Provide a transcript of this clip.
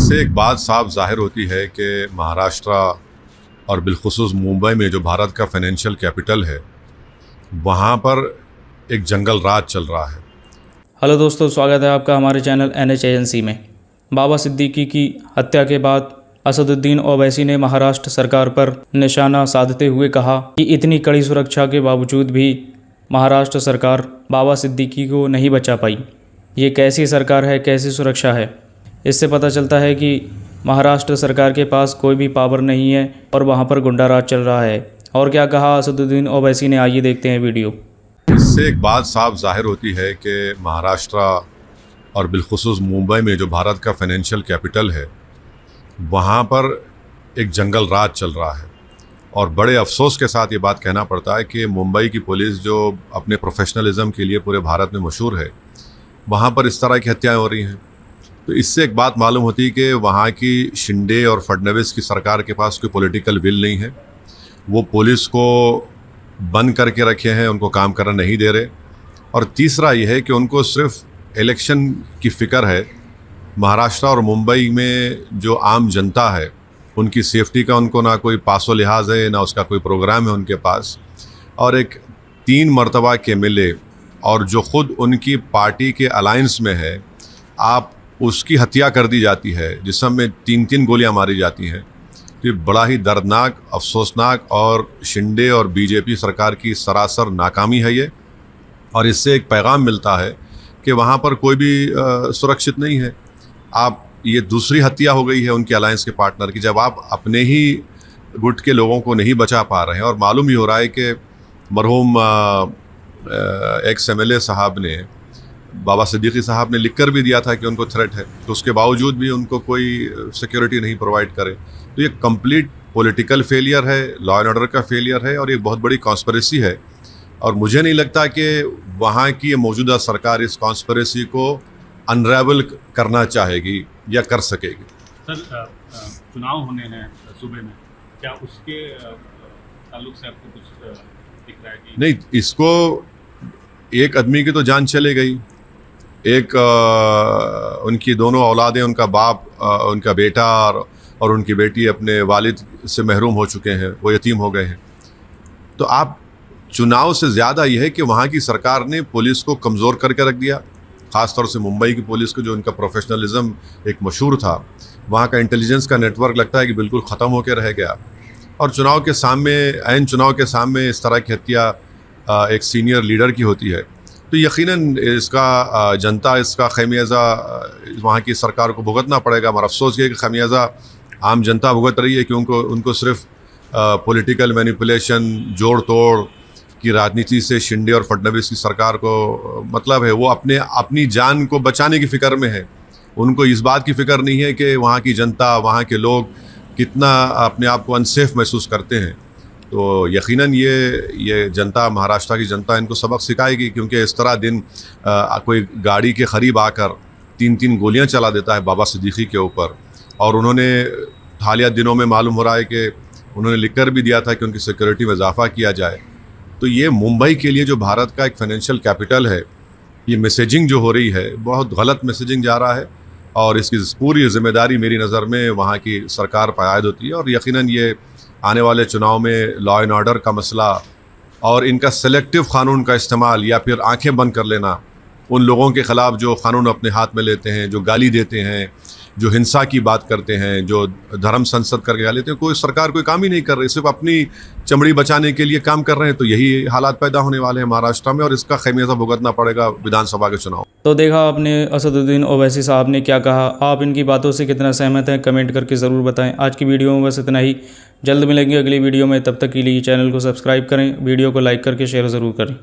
इससे एक बात साफ ज़ाहिर होती है कि महाराष्ट्र और बिलखुसूस मुंबई में जो भारत का फाइनेंशियल कैपिटल है, वहाँ पर एक जंगल राज चल रहा है। हेलो दोस्तों, स्वागत है आपका हमारे चैनल NH एजेंसी में। बाबा सिद्दीकी की हत्या के बाद असदुद्दीन ओवैसी ने महाराष्ट्र सरकार पर निशाना साधते हुए कहा कि इतनी कड़ी सुरक्षा के बावजूद भी महाराष्ट्र सरकार बाबा सिद्दीकी को नहीं बचा पाई। ये कैसी सरकार है, कैसी सुरक्षा है? इससे पता चलता है कि महाराष्ट्र सरकार के पास कोई भी पावर नहीं है और वहाँ पर गुंडा राज चल रहा है। और क्या कहा असदुद्दीन ओवैसी ने, आइए देखते हैं वीडियो। इससे एक बात साफ ज़ाहिर होती है कि महाराष्ट्र और बिलखुसूस मुंबई में जो भारत का फाइनेंशियल कैपिटल है, वहाँ पर एक जंगल राज चल रहा है। और बड़े अफसोस के साथ ये बात कहना पड़ता है कि मुंबई की पुलिस जो अपने प्रोफेशनलिज्म के लिए पूरे भारत में मशहूर है, वहाँ पर इस तरह की हत्याएं हो रही हैं। तो इससे एक बात मालूम होती है कि वहाँ की शिंदे और फडणवीस की सरकार के पास कोई पॉलिटिकल विल नहीं है। वो पुलिस को बंद करके रखे हैं, उनको काम करना नहीं दे रहे। और तीसरा ये है कि उनको सिर्फ इलेक्शन की फ़िक्र है। महाराष्ट्र और मुंबई में जो आम जनता है, उनकी सेफ्टी का उनको ना कोई पासो लिहाज है, ना उसका कोई प्रोग्राम है उनके पास। और एक 3 मरतबा के MLA और जो ख़ुद उनकी पार्टी के अलायंस में है, आप उसकी हत्या कर दी जाती है, जिसमें 3-3 गोलियां मारी जाती हैं। तो ये बड़ा ही दर्दनाक, अफसोसनाक और शिंदे और बीजेपी सरकार की सरासर नाकामी है ये। और इससे एक पैगाम मिलता है कि वहाँ पर कोई भी सुरक्षित नहीं है। ये दूसरी हत्या हो गई है उनके अलायंस के पार्टनर की, जब आप अपने ही गुट के लोगों को नहीं बचा पा रहे हैं। और मालूम ही हो रहा है कि मरहूम एक्स MLA साहब ने, बाबा सिद्दीकी साहब ने, लिख कर भी दिया था कि उनको थ्रेट है, तो उसके बावजूद भी उनको कोई सिक्योरिटी नहीं प्रोवाइड करे। तो ये कंप्लीट पॉलिटिकल फेलियर है, लॉ एंड ऑर्डर का फेलियर है और एक बहुत बड़ी कॉन्स्पिरेसी है। और मुझे नहीं लगता कि वहाँ की मौजूदा सरकार इस कॉन्स्पिरेसी को अनरेवल करना चाहेगी या कर सकेगी। सर, चुनाव होने हैं सूबे में, क्या उसके ताल्लुक से आपको कुछ दिख रहा है कि नहीं? इसको एक आदमी की तो जान चले गई, एक उनकी दोनों औलादें, उनका बाप, उनका बेटा और उनकी बेटी अपने वालिद से महरूम हो चुके हैं, वो यतीम हो गए हैं। तो आप चुनाव से ज़्यादा यह है कि वहाँ की सरकार ने पुलिस को कमज़ोर करके रख दिया, ख़ास तौर से मुंबई की पुलिस को, जो उनका प्रोफेशनलिज्म एक मशहूर था। वहाँ का इंटेलिजेंस का नेटवर्क लगता है कि बिल्कुल ख़त्म होकर रह गया। और चुनाव के सामने, ऐन चुनाव के सामने इस तरह की हत्या एक सीनियर लीडर की होती है, तो यकीनन इसका जनता, इसका खमियाजा वहाँ की सरकार को भुगतना पड़ेगा। मगर अफसोस ये कि खमियाजा आम जनता भुगत रही है कि उनको सिर्फ पॉलिटिकल मैनिपुलेशन, जोड़ तोड़ की राजनीति से शिंदे और फडणवीस की सरकार को मतलब है। वो अपनी जान को बचाने की फ़िक्र में है। उनको इस बात की फ़िक्र नहीं है कि वहाँ की जनता, वहाँ के लोग कितना अपने आप को अनसेफ महसूस करते हैं। तो यकीनन ये जनता, महाराष्ट्र की जनता, इनको सबक सिखाएगी, क्योंकि इस तरह दिन कोई गाड़ी के करीब आकर 3-3 गोलियां चला देता है बाबा सिद्दीकी के ऊपर। और उन्होंने हालिया दिनों में मालूम हो रहा है कि उन्होंने लिख कर भी दिया था कि उनकी सिक्योरिटी में इजाफा किया जाए। तो ये मुंबई के लिए, जो भारत का एक फाइनेंशियल कैपिटल है, ये मैसेजिंग जो हो रही है, बहुत गलत मैसेजिंग जा रहा है। और इसकी पूरी जिम्मेदारी मेरी नज़र में वहाँ की सरकार पर आयद होती है। और यकीनन ये आने वाले चुनाव में लॉ एंड ऑर्डर का मसला और इनका सेलेक्टिव क़ानून का इस्तेमाल या फिर आंखें बंद कर लेना उन लोगों के ख़िलाफ़ जो क़ानून अपने हाथ में लेते हैं, जो गाली देते हैं, जो हिंसा की बात करते हैं, जो धर्म संसद करके गाली देते हैं, कोई सरकार कोई काम ही नहीं कर रही, सिर्फ अपनी चमड़ी बचाने के लिए काम कर रहे हैं। तो यही हालात पैदा होने वाले हैं महाराष्ट्र में, और इसका खमियाजा भुगतना पड़ेगा विधानसभा के चुनाव। तो देखा आपने असदुद्दीन ओवैसी साहब ने क्या कहा। आप इनकी बातों से कितना सहमत हैं, कमेंट करके ज़रूर बताएं। आज की वीडियो में बस इतना ही। जल्द मिलेंगे अगली वीडियो में, तब तक के लिए चैनल को सब्सक्राइब करें, वीडियो को लाइक करके शेयर ज़रूर करें।